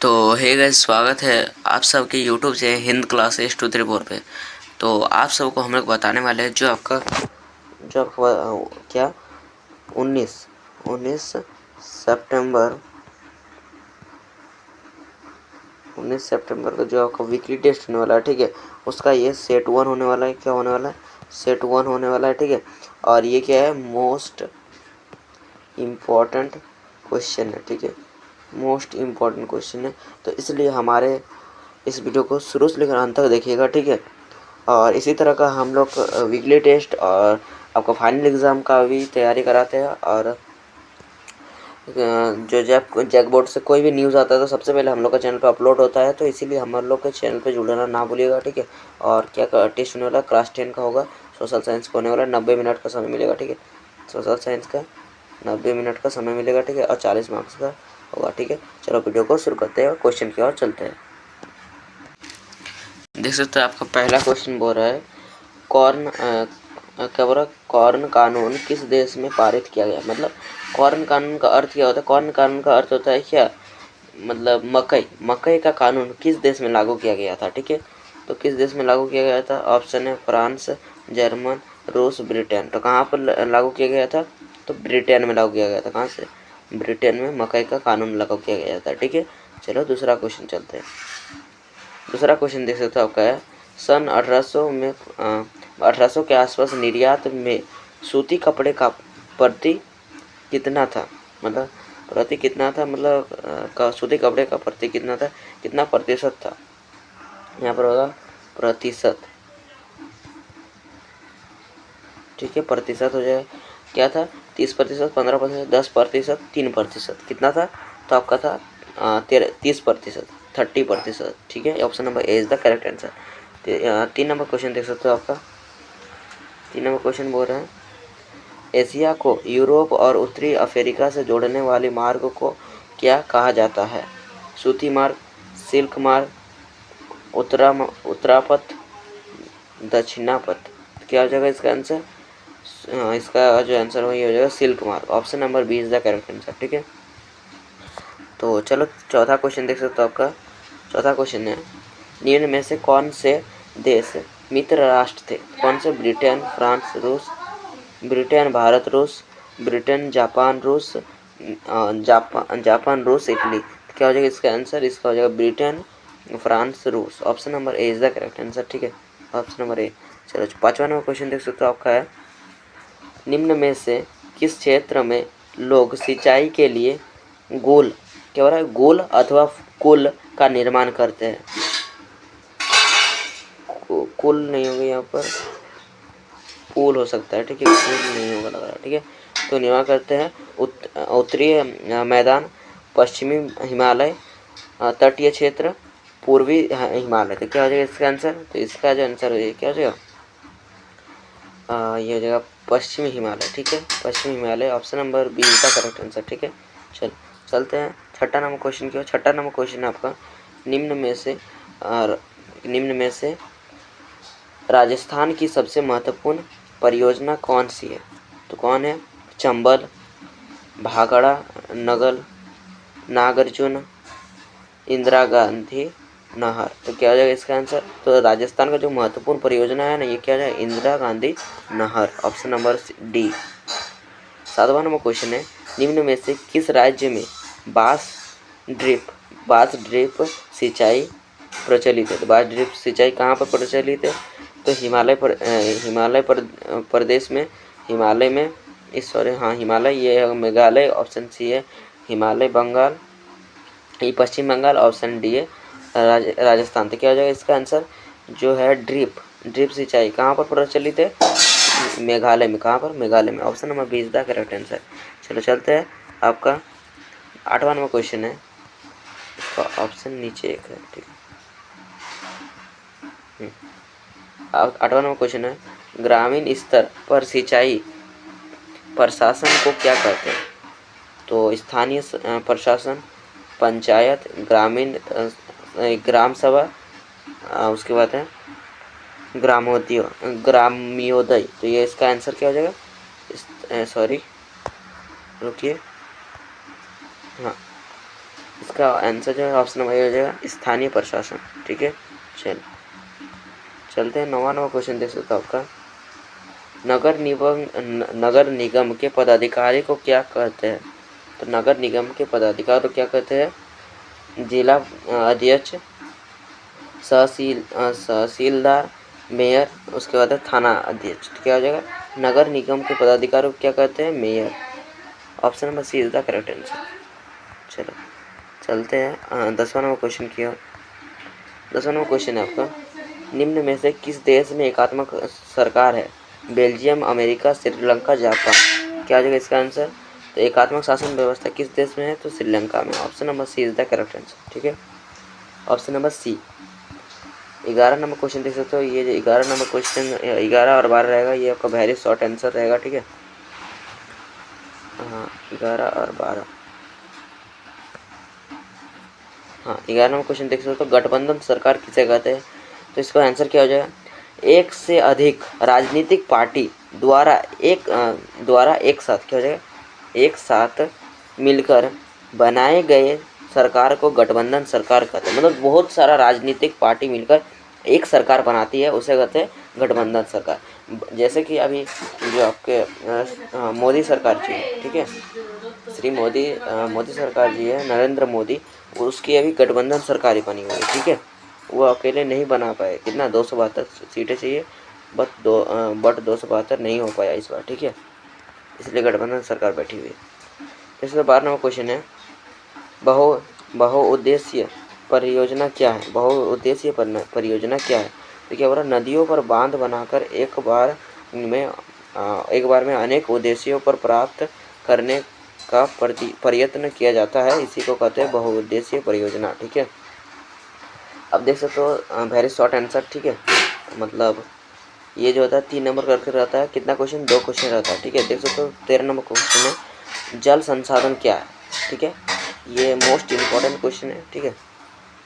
तो hey guys, स्वागत है आप सबके यूट्यूब से हिंद क्लासेस 234 पे। तो आप सबको हम लोग बताने वाले हैं क्या 19 19 सितंबर 19 सितंबर का जो आपका वीकली टेस्ट होने वाला है, ठीक है। उसका ये सेट 1 होने वाला है। क्या होने वाला है? सेट 1 होने वाला है, ठीक है। और ये क्या है? मोस्ट इम्पॉर्टेंट क्वेश्चन है, ठीक है। मोस्ट इम्पॉर्टेंट क्वेश्चन है, तो इसलिए हमारे इस वीडियो को शुरू से लेकर अंत तक देखिएगा, ठीक है। और इसी तरह का हम लोग वीकली टेस्ट और आपका फाइनल एग्ज़ाम का भी तैयारी कराते हैं। और जो जैक बोर्ड से कोई भी न्यूज़ आता है तो सबसे पहले हम लोग का चैनल पे अपलोड होता है, तो इसीलिए हम लोग के चैनल पे जुड़ना ना भूलिएगा, ठीक है। और क्या टेस्ट होने वाला? क्लास 10 का होगा, सोशल साइंस का होने वाला 90 मिनट का समय मिलेगा, ठीक है। सोशल साइंस का 90 मिनट का समय मिलेगा, ठीक है। और 40 मार्क्स का होगा, ठीक है। चलो वीडियो को शुरू करते हैं और क्वेश्चन की ओर चलते हैं। देख सकते हो आपका पहला क्वेश्चन बोल रहा है कॉर्न कानून किस देश में पारित किया गया। मतलब कॉर्न कानून का अर्थ क्या होता है? कॉर्न कानून का अर्थ होता है क्या? मतलब मकई का कानून किस देश में लागू किया गया था, ठीक है। तो किस देश में लागू किया गया था? ऑप्शन है फ्रांस, जर्मन, रूस, ब्रिटेन। तो कहाँ पर लागू किया गया था? तो ब्रिटेन में लागू किया गया था। कहाँ से? ब्रिटेन में मकई का कानून लागू किया गया था, ठीक है। चलो दूसरा क्वेश्चन चलते हैं। दूसरा क्वेश्चन देख सकते हो आपका है, सन 1800 के आसपास निर्यात में सूती कपड़े का प्रति कितना था? मतलब प्रति कितना था? मतलब सूती कपड़े का प्रति कितना था? कितना प्रतिशत था? यहाँ पर होगा प्रतिशत, ठीक है। प्रतिशत हो जाएगा, क्या था? 30%, 15%, 10%, 3%। कितना था? तो आपका था 30%, 30%, ठीक है। Option number A is the correct answer. 3 number question देख सकते हो आपका। 3 नंबर क्वेश्चन बोल रहे हैं, एशिया को यूरोप और उत्तरी अफ्रीका से जोड़ने वाले मार्ग को क्या कहा जाता है? सूती मार्ग, सिल्क मार्ग, उत्तरापथ, दक्षिणापथ। क्या हो जाएगा इसका आंसर? इसका जो आंसर वही हो जाएगा सिल्क मार्ग। Option number B is the correct answer, ठीक है। तो चलो चौथा क्वेश्चन देख सकते हो आपका। चौथा क्वेश्चन है, निम्न में से कौन से देश मित्र राष्ट्र थे? कौन से? ब्रिटेन, फ्रांस, रूस, ब्रिटेन, भारत, रूस, ब्रिटेन, जापान, रूस, जापान, रूस, इटली। तो क्या हो जाएगा इसका आंसर? इसका हो जाएगा ब्रिटेन, फ्रांस, रूस। Option number A is the correct answer, ठीक है। Option number A. चलो 5वां नंबर क्वेश्चन देख सकते हो आपका है, निम्न में से किस क्षेत्र में लोग सिंचाई के लिए गोल, क्या हो रहा है? गोल अथवा कुल का निर्माण करते हैं। कुल नहीं होगा यहाँ पर, पुल हो सकता है, ठीक है। कुल नहीं होगा लग रहा है, ठीक है। तो निर्माण करते हैं उत्तरी मैदान, पश्चिमी हिमालय, तटीय क्षेत्र, पूर्वी हिमालय। तो क्या हो जाएगा इसका आंसर? तो इसका जो आंसर हो जाएगा क्या हो जाएगा? ये हो जाएगा पश्चिमी हिमालय, ठीक है। पश्चिमी हिमालय। ऑप्शन नंबर बी का करेक्ट आंसर, ठीक है। चलते हैं 6ठा नंबर क्वेश्चन की ओर। 6ठा नंबर क्वेश्चन है आपका, निम्न में से राजस्थान की सबसे महत्वपूर्ण परियोजना कौन सी है? तो कौन है? चंबल, भाखड़ा, नगल, नागार्जुन, इंदिरा गांधी नहर। तो क्या हो जाएगा इसका आंसर? तो राजस्थान का जो महत्वपूर्ण परियोजना है ना, ये क्या है? इंदिरा गांधी नहर। Option number D. 7वां नंबर क्वेश्चन है, निम्न में से किस राज्य में बांस ड्रिप सिंचाई प्रचलित है? तो बांस ड्रिप सिंचाई कहाँ पर प्रचलित है? तो हिमालय प्रदेश में, हिमालय में हिमालय, ये है मेघालय। ऑप्शन सी है हिमालय, बंगाल, ये पश्चिम बंगाल। ऑप्शन डी है राजस्थान। तो क्या हो जाएगा इसका आंसर? जो है ड्रिप सिंचाई कहाँ पर प्रचलित है? मेघालय में। कहाँ पर? मेघालय में। Option number B is the correct answer. चलो चलते हैं आपका 8वां नंबर क्वेश्चन है, इसका ऑप्शन नीचे एक है, ठीक है। 8वां नंबर क्वेश्चन है, ग्रामीण स्तर पर सिंचाई प्रशासन को क्या कहते हैं? तो स्थानीय प्रशासन, पंचायत, ग्राम सभा, उसके बाद है ग्राम्योदय। तो ये इसका आंसर क्या हो जाएगा? सॉरी रुकिए, हाँ इसका आंसर जो है ऑप्शन नंबर हो जाएगा स्थानीय प्रशासन। ठीक है, चलते हैं 9वां क्वेश्चन देख सकते हो आपका। नगर निगम के पदाधिकारी को क्या कहते हैं? तो नगर निगम के पदाधिकारी को क्या कहते हैं? जिला अध्यक्ष, तहसीलदार, मेयर, उसके बाद है थाना अध्यक्ष। तो क्या हो जाएगा? नगर निगम के पदाधिकारी को क्या कहते हैं? Mayor. Option number C is the correct answer. चलो चलते हैं 10वां नंबर क्वेश्चन की ओर। 10वां नंबर क्वेश्चन है आपका, निम्न में से किस देश में एकात्मक सरकार है? Belgium, America, Sri Lanka, Japan. क्या हो जाएगा इसका आंसर? तो एकात्मक शासन व्यवस्था किस देश में है? तो श्रीलंका में। Option number C is the correct answer. ठीक है, option number C. 11 number question देख सकते हो। ये जो 11 नंबर क्वेश्चन 11 और 12 रहेगा, ये आपका वेरी शॉर्ट आंसर रहेगा। ठीक है, हाँ 11 और 12। हाँ 11 नंबर क्वेश्चन देख सकते हो। गठबंधन सरकार किसे कहते हैं? तो इसका आंसर क्या हो जाएगा? एक से अधिक राजनीतिक पार्टी द्वारा एक साथ, क्या हो जाएगा? एक साथ मिलकर बनाए गए सरकार को गठबंधन सरकार कहते हैं। मतलब बहुत सारा राजनीतिक पार्टी मिलकर एक सरकार बनाती है, उसे कहते हैं गठबंधन सरकार। जैसे कि अभी जो आपके मोदी सरकार जी है, ठीक है, श्री मोदी सरकार जी है, नरेंद्र मोदी, उसकी अभी गठबंधन सरकार ही बनी हुई है। ठीक है, वो अकेले नहीं बना पाए। कितना? 272 सीटें चाहिए, बट 272 नहीं हो पाया इस बार। ठीक है, इसलिए गठबंधन सरकार बैठी हुई है। इसमें 12 नंबर क्वेश्चन है, बहुउद्देशीय परियोजना क्या है? बहुउद्देशीय परियोजना क्या है? तो क्या हो रहा है? नदियों पर बांध बनाकर एक बार में अनेक उद्देश्यों पर प्राप्त करने का प्रयत्न किया जाता है, इसी को कहते हैं बहुउद्देशीय परियोजना। ठीक है, अब देख सकते हो वेरी शॉर्ट आंसर। ठीक है, मतलब ये जो होता है 3 नंबर करके रहता है। कितना क्वेश्चन? 2 क्वेश्चन रहता है। ठीक है, देख सकते हो 13 नंबर क्वेश्चन है, जल संसाधन क्या है? ठीक है, ये मोस्ट इम्पॉर्टेंट क्वेश्चन है। ठीक है,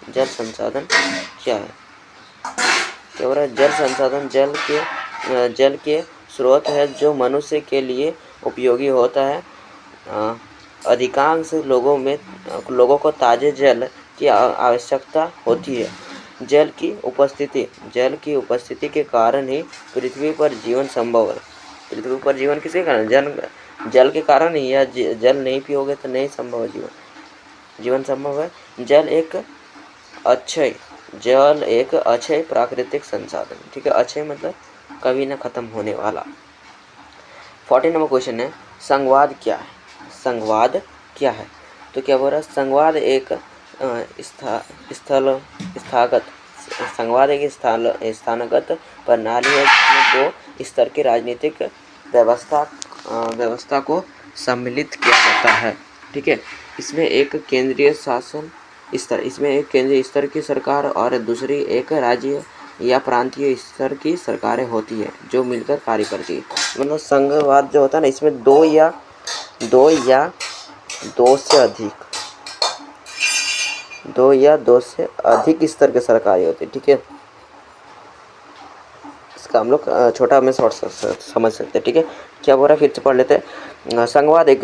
जल संसाधन क्या है? क्या हो रहा है? जल संसाधन जल के स्रोत है जो मनुष्य के लिए उपयोगी होता है। अधिकांश लोगों को ताजे जल की आवश्यकता होती है। जल की उपस्थिति के कारण ही पृथ्वी पर जीवन संभव है। पृथ्वी पर जीवन किसके कारण? जल के कारण ही। या जल नहीं पियोगे तो नहीं संभव है जीवन संभव है। जल एक अक्षय प्राकृतिक संसाधन। ठीक है, अक्षय मतलब कभी ना खत्म होने वाला। 14 नंबर क्वेश्चन है, संवाद क्या है? संवाद क्या है? तो क्या बोल रहा है? संवाद एक स्थानगत प्रणाली है जिसमें 2 स्तर की राजनीतिक व्यवस्था को सम्मिलित किया जाता है। ठीक है, इसमें एक केंद्रीय स्तर की सरकार और दूसरी एक राज्य या प्रांतीय स्तर की सरकारें होती है जो मिलकर कार्य करती है। मतलब संघवाद जो होता है ना, इसमें दो या दो से अधिक स्तर के सरकारें होती है। ठीक है, इसका हम लोग छोटा में शॉर्ट समझ सकते हैं। ठीक है, क्या बोल रहा है? फिर से पढ़ लेते हैं। संघवाद एक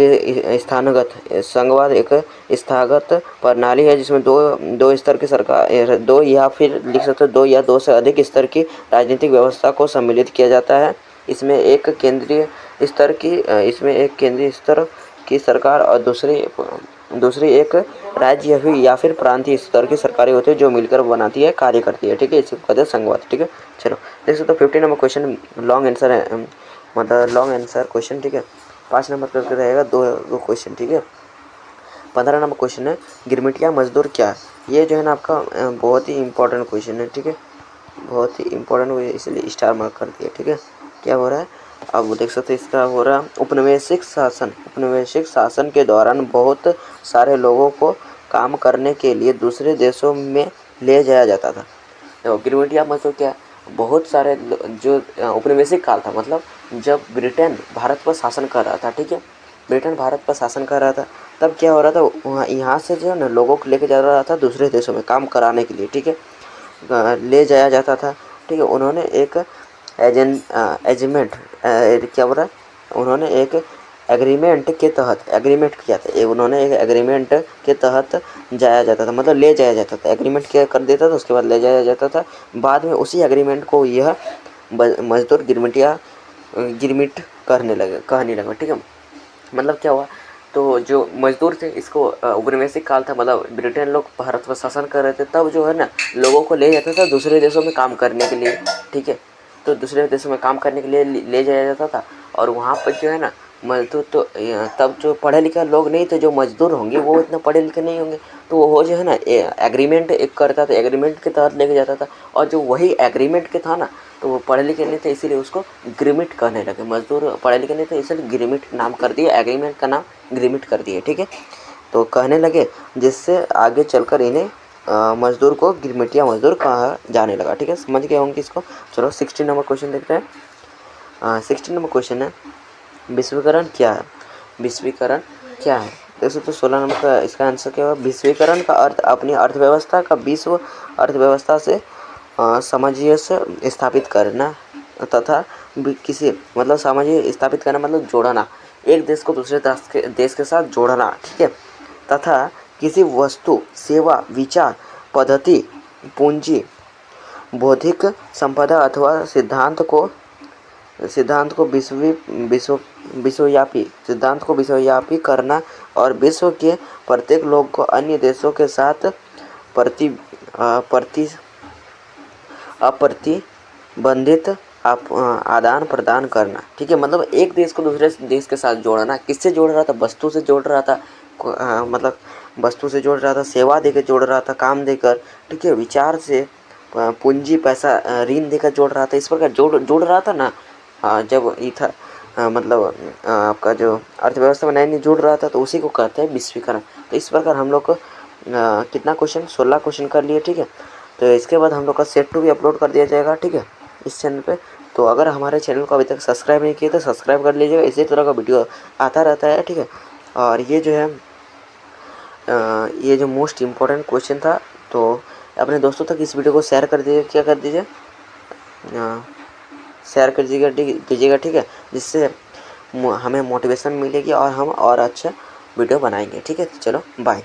स्थागत प्रणाली है जिसमें दो स्तर की सरकार, दो या फिर लिख सकते हो 2 या 2 से अधिक स्तर की राजनीतिक व्यवस्था को सम्मिलित किया जाता है। इसमें एक केंद्रीय स्तर की सरकार और दूसरी एक राज्य या फिर प्रांतीय स्तर की सरकारें होती है जो मिलकर बनाती है, कार्य करती है। ठीक है, इसे कहते हैं संघवाद। ठीक है, चलो देख सकते हो 15 नंबर क्वेश्चन लॉन्ग आंसर है, मतलब लॉन्ग आंसर क्वेश्चन। ठीक है, 5 नंबर करके रहेगा दो क्वेश्चन। ठीक है, 15 नंबर क्वेश्चन है, गिरमिटिया मजदूर क्या है? ये जो है ना आपका बहुत ही इंपॉर्टेंट क्वेश्चन है। ठीक है, बहुत ही इंपॉर्टेंट हुई, इसलिए स्टार मार्क कर दिया। ठीक है, क्या हो रहा है? अब देख सकते हैं इसका हो रहा है उपनिवेशिक शासन के दौरान बहुत सारे लोगों को काम करने के लिए दूसरे देशों में ले जाया जाता था। देखो गिरमिटिया मतलब क्या है? बहुत सारे जो उपनिवेशिक काल था, मतलब जब ब्रिटेन भारत पर शासन कर रहा था। ठीक है, ब्रिटेन भारत पर शासन कर रहा था, तब क्या हो रहा था? वहाँ यहाँ से जो है ना लोगों को लेके जा रहा था दूसरे देशों में काम कराने के लिए। ठीक है, ले जाया जाता था। ठीक है, उन्होंने एक एजेंट क्या बोला? उन्होंने एक एग्रीमेंट के तहत एग्रीमेंट किया था, उन्होंने एक एग्रीमेंट के तहत जाया जाता था, मतलब ले जाया जाता था। एग्रीमेंट किया कर देता था, उसके बाद ले जाया जाता था। बाद में उसी एग्रीमेंट को यह मजदूर गिरमिट कहने लगा। ठीक है, मतलब क्या हुआ, तो जो मजदूर थे, इसको औपनिवेशिक काल था, मतलब ब्रिटेन लोग भारत पर शासन कर रहे थे, तब जो है ना लोगों को ले जाता था दूसरे देशों में काम करने के लिए। ठीक है, तो दूसरे देशों में काम करने के लिए ले जाया जाता था, और वहाँ पर जो है ना मजदूर तो तब जो पढ़े लिखे लोग नहीं थे, जो मजदूर होंगे वो इतना पढ़े लिखे नहीं होंगे, तो वो जो है ना एग्रीमेंट एक करता था, एग्रीमेंट के तहत लेके जाता था। और जो वही एग्रीमेंट के था ना, तो वो पढ़े लिखे नहीं थे, इसीलिए उसको गिरमिट कहने लगे। मजदूर पढ़े लिखे नहीं थे, इसलिए गिरमिट नाम कर दिया, एग्रीमेंट का नाम गिरमिट कर दिया। ठीक है, तो कहने लगे, जिससे आगे चलकर इन्हें मजदूर को गिरमिटिया मजदूर कहा जाने लगा। ठीक है, समझ गए होंगे इसको। चलो 16 नंबर क्वेश्चन देखते हैं। 16 नंबर क्वेश्चन है, विश्वीकरण क्या है? विश्वीकरण क्या है? देखो तो 16 नंबर का इसका आंसर क्या होगा? विश्वीकरण का अर्थ अपनी अर्थव्यवस्था का विश्व अर्थव्यवस्था से सामंजस्य स्थापित करना तथा किसी मतलब सामंजस्य स्थापित करना मतलब जोड़ना, एक देश को दूसरे देश के साथ जोड़ना। ठीक है, तथा किसी वस्तु, सेवा, विचार, पद्धति, पूंजी, बौद्धिक संपदा अथवा सिद्धांत को विश्वव्यापी करना और विश्व के प्रत्येक लोग को अन्य देशों के साथ अप्रतिबंधित आदान प्रदान करना। ठीक है, मतलब एक देश को दूसरे देश के साथ जोड़ना। किससे जोड़ रहा था? वस्तु से जोड़ रहा था, मतलब वस्तु से जोड़ रहा था, सेवा देकर जोड़ रहा था, काम देकर। ठीक है, विचार से, पूंजी पैसा ऋण देकर जोड़ रहा था। इस प्रकार जोड़ रहा था ना। जब ये था मतलब आपका जो अर्थव्यवस्था में नया नहीं जुड़ रहा था, तो उसी को कहते हैं विश्वीकरण। तो इस प्रकार हम लोग को कितना क्वेश्चन, 16 क्वेश्चन कर लिए। ठीक है, तो इसके बाद हम लोग का सेट 2 भी अपलोड कर दिया जाएगा। ठीक है, इस चैनल पे। तो अगर हमारे चैनल को अभी तक सब्सक्राइब नहीं किया तो सब्सक्राइब कर लीजिएगा, इसी तरह का वीडियो आता रहता है। ठीक है, और ये जो है ये जो मोस्ट इम्पोर्टेंट क्वेश्चन था, तो अपने दोस्तों तक इस वीडियो को शेयर कर दीजिए। क्या कर दीजिए? शेयर कर कीजिएगा। ठीक है, जिससे हमें मोटिवेशन मिलेगी और हम और अच्छा वीडियो बनाएंगे। ठीक है, चलो बाय।